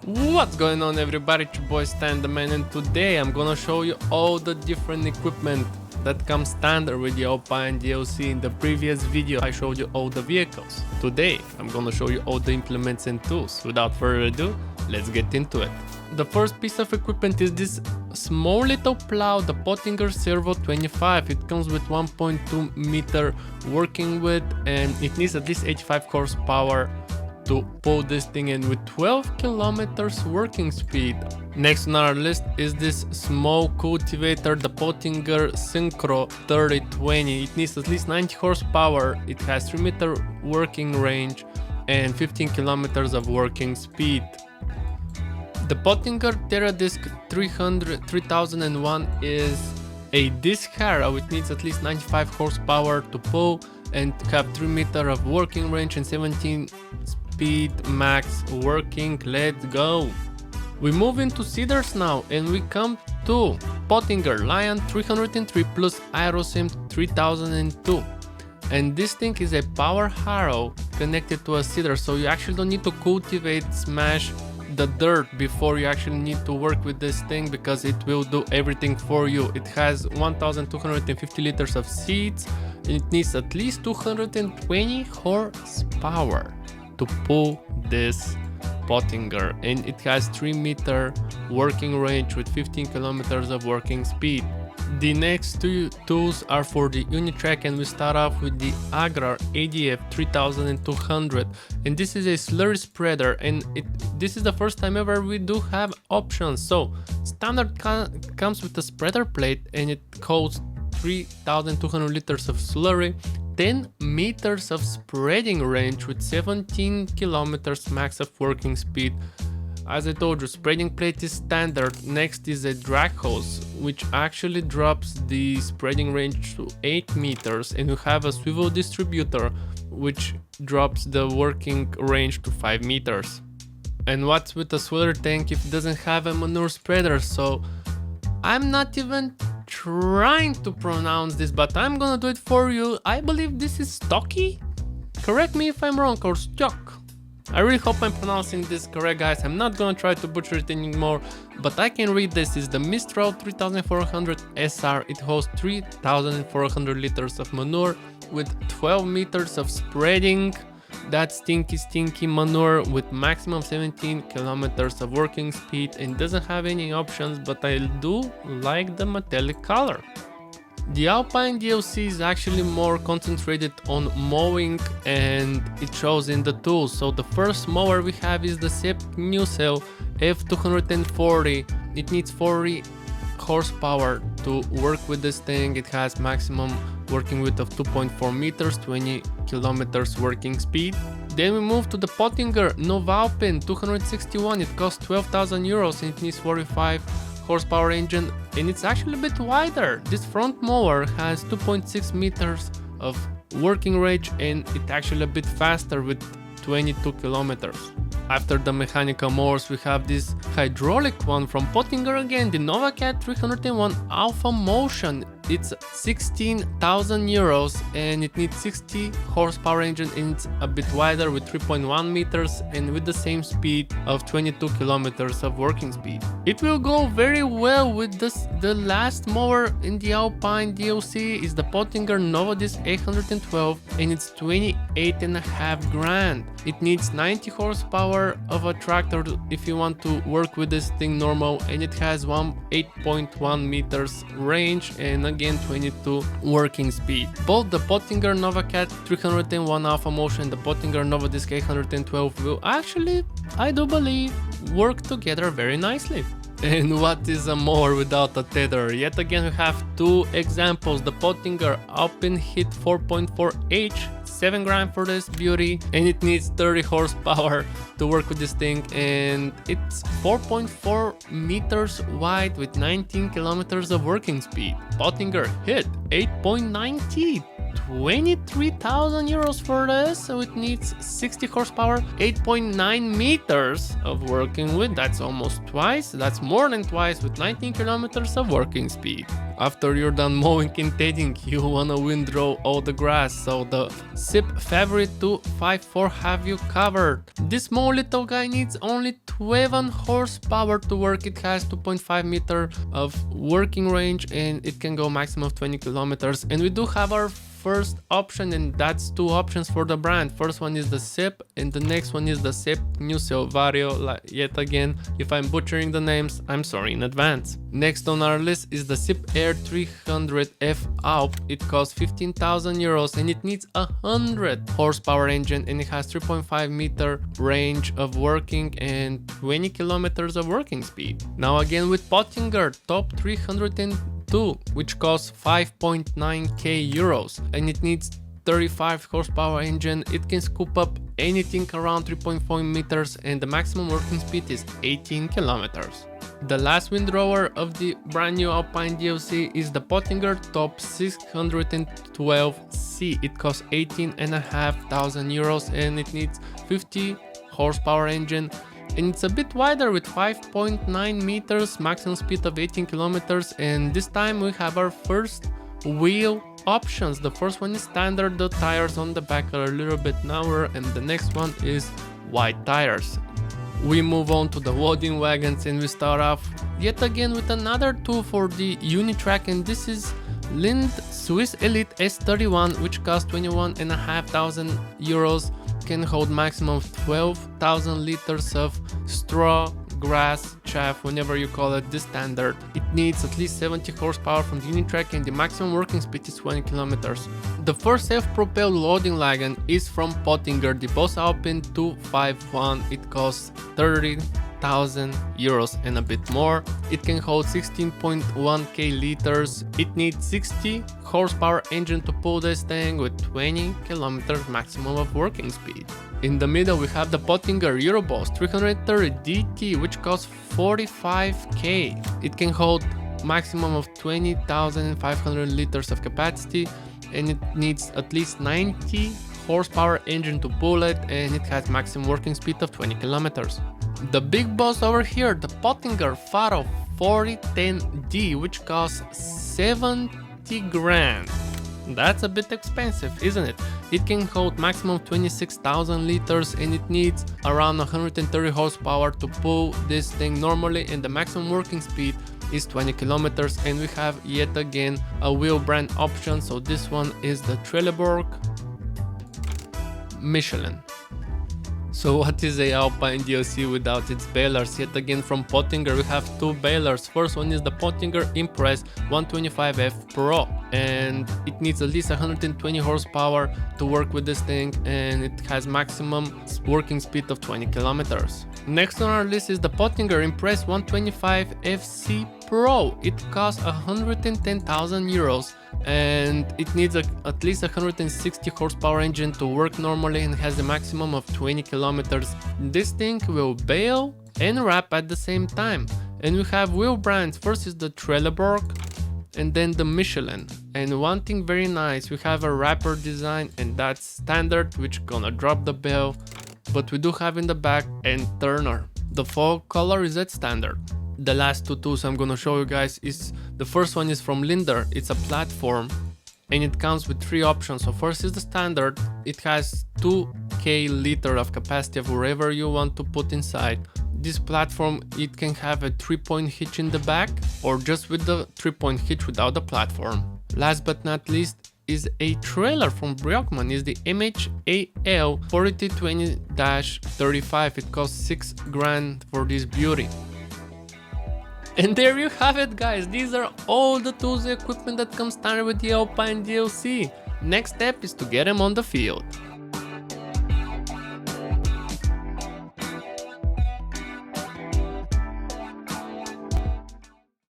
What's going on, everybody? It's your boy StanTheMan, and today I'm gonna show you all the different equipment that comes standard with the Alpine DLC. In the previous video I showed you all the vehicles. Today I'm gonna show you all the implements and tools. Without further ado, let's get into it. The first piece of equipment is this small little plow, the Pottinger Servo 25. It comes with 1.2 meter working width and it needs at least 85 horsepower to pull this thing in with 12 kilometers working speed. Next on our list is this small cultivator, the Pottinger Synchro 3020. It needs at least 90 horsepower, it has 3 meter working range and 15 kilometers of working speed. The Pottinger Terradisc 3001 is a disc harrow. It needs at least 95 horsepower to pull and have 3 meter of working range and 17 speed max working. Let's go. We move into cedars now and we come to Pottinger Lion 303 plus Aerosim 3002, and this thing is a power harrow connected to a cedar, so you actually don't need to cultivate, smash the dirt before you actually need to work with this thing, because it will do everything for you. It has 1250 liters of seeds and it needs at least 220 horsepower to pull this Pottinger, and it has 3 meter working range with 15 kilometers of working speed. The next two tools are for the Unitrack, and we start off with the Agrar ADF 3200, and this is a slurry spreader, and this is the first time ever we do have options. So standard comes with a spreader plate and it holds 3200 liters of slurry, 10 meters of spreading range with 17 kilometers max of working speed. As I told you, spreading plate is standard. Next is a drag hose, which actually drops the spreading range to 8 meters, and you have a swivel distributor, which drops the working range to 5 meters. And what's with the sweater tank if it doesn't have a manure spreader? So I'm not even trying to pronounce this, but I'm gonna do it for you. I believe this is Stocky? Correct me if I'm wrong, or Stock. I really hope I'm pronouncing this correct, guys. I'm not gonna try to butcher it anymore, but I can read this. Is the Mistral 3400 SR. It holds 3400 liters of manure with 12 meters of spreading. That stinky manure with maximum 17 kilometers of working speed, and doesn't have any options, but I do like the metallic color. The Alpine DLC is actually more concentrated on mowing, and it shows in the tools. So the first mower we have is the SEP Newcell F240. It needs 40 horsepower to work with this thing. It has maximum working width of 2.4 meters, 20 kilometers working speed. Then we move to the Pottinger Alpine 261. It costs 12,000 euros and it needs 45 horsepower engine, and it's actually a bit wider. This front mower has 2.6 meters of working range and it's actually a bit faster with 22 kilometers. After the mechanical mowers, we have this hydraulic one from Pottinger again, the NovaCat 301 Alpha Motion. It's 16,000 euros and it needs 60 horsepower engine, and it's a bit wider with 3.1 meters and with the same speed of 22 kilometers of working speed. It will go very well with this. The last mower in the Alpine DLC is the Pottinger Novadisc 812 and it's 28.5 grand. It needs 90 horsepower of a tractor if you want to work with this thing normal, and it has 8.1 meters range and again 22 working speed. Both the Pottinger NovaCat 301 Alpha Motion and the Pottinger Novadisc 812 will actually, I do believe, work together very nicely. And what is a mower without a tether? Yet again we have two examples. The Pottinger Alpine Hit 4.4H, 7 grand for this beauty, and it needs 30 horsepower to work with this thing, and it's 4.4 meters wide with 19 kilometers of working speed. Pottinger Hit 8.9T, 23,000 euros for this, so it needs 60 horsepower, 8.9 meters of working width. That's almost twice, that's more than twice, with 19 kilometers of working speed. After you're done mowing and tending, you wanna windrow all the grass, so the SIP Favorite 254 have you covered. This small little guy needs only 12 horsepower to work. It has 2.5 meter of working range and it can go maximum of 20 kilometers. And we do have our first option, and that's two options for the brand. First one is the SIP and the next one is the SIP New Silvario. Yet again, if I'm butchering the names, I'm sorry in advance. Next on our list is the SIP Air 300F Alp. It costs 15,000 euros and it needs a 100 horsepower engine, and it has 3.5 meter range of working and 20 kilometers of working speed. Now again with Pottinger Top 302, which costs 5.9k euros, and it needs 35 horsepower engine. It can scoop up anything around 3.4 meters and the maximum working speed is 18 kilometers. The last windrower of the brand new Alpine DLC is the Pottinger Top 612C. It costs 18,500 euros and it needs 50 horsepower engine, and it's a bit wider with 5.9 meters, maximum speed of 18 kilometers. And this time we have our first wheel options. The first one is standard, the tires on the back are a little bit narrower, and the next one is wide tires. We move on to the loading wagons and we start off yet again with another tool for the Unitrack, and this is Lind Swiss Elite S31, which costs 21,500 euros. Can hold maximum of 12,000 liters of straw, grass, chaff, whenever you call it, this standard. It needs at least 70 horsepower from the Unitrack and the maximum working speed is 20 kilometers. The first self-propelled loading wagon is from Pottinger, the Boss Alpine 251. It costs 30,000 euros and a bit more. It can hold 16.1k liters. It needs 60 horsepower engine to pull this thing with 20 kilometers maximum of working speed. In the middle we have the Pottinger Euroboss 330 DT, which costs 45k. It can hold maximum of 20,500 liters of capacity and it needs at least 90 horsepower engine to pull it, and it has maximum working speed of 20 kilometers. The big boss over here, the Pottinger Faro 4010D, which costs 70 grand. That's a bit expensive, isn't it? It can hold maximum 26,000 liters and it needs around 130 horsepower to pull this thing normally, and the maximum working speed is 20 kilometers. And we have yet again a wheel brand option, so this one is the Trelleborg Michelin. So what is a Alpine DLC without its balers? Yet again from Pottinger we have two balers. First one is the Pottinger Impress 125F Pro, and it needs at least 120 horsepower to work with this thing, and it has maximum working speed of 20 kilometers. Next on our list is the Pottinger Impress 125FC Pro. It costs 110,000 euros and it needs at least 160 horsepower engine to work normally and has a maximum of 20 kilometers. This thing will bale and wrap at the same time. And we have wheel brands. First is the Trelleborg and then the Michelin. And one thing very nice, we have a wrapper design, and that's standard, which gonna drop the bale, but we do have in the back and turner. The fall color is at standard. The last two tools I'm gonna show you guys is, the first one is from Linder. It's a platform and it comes with three options. So first is the standard. It has 2k liter of capacity of wherever you want to put inside. This platform, it can have a 3-point hitch in the back or just with the 3-point hitch without the platform. Last but not least is a trailer from Bjorkman. Is the MHAL 4020-35. It costs 6 grand for this beauty. And there you have it, guys. These are all the tools and equipment that comes standard with the Alpine DLC. Next step is to get them on the field.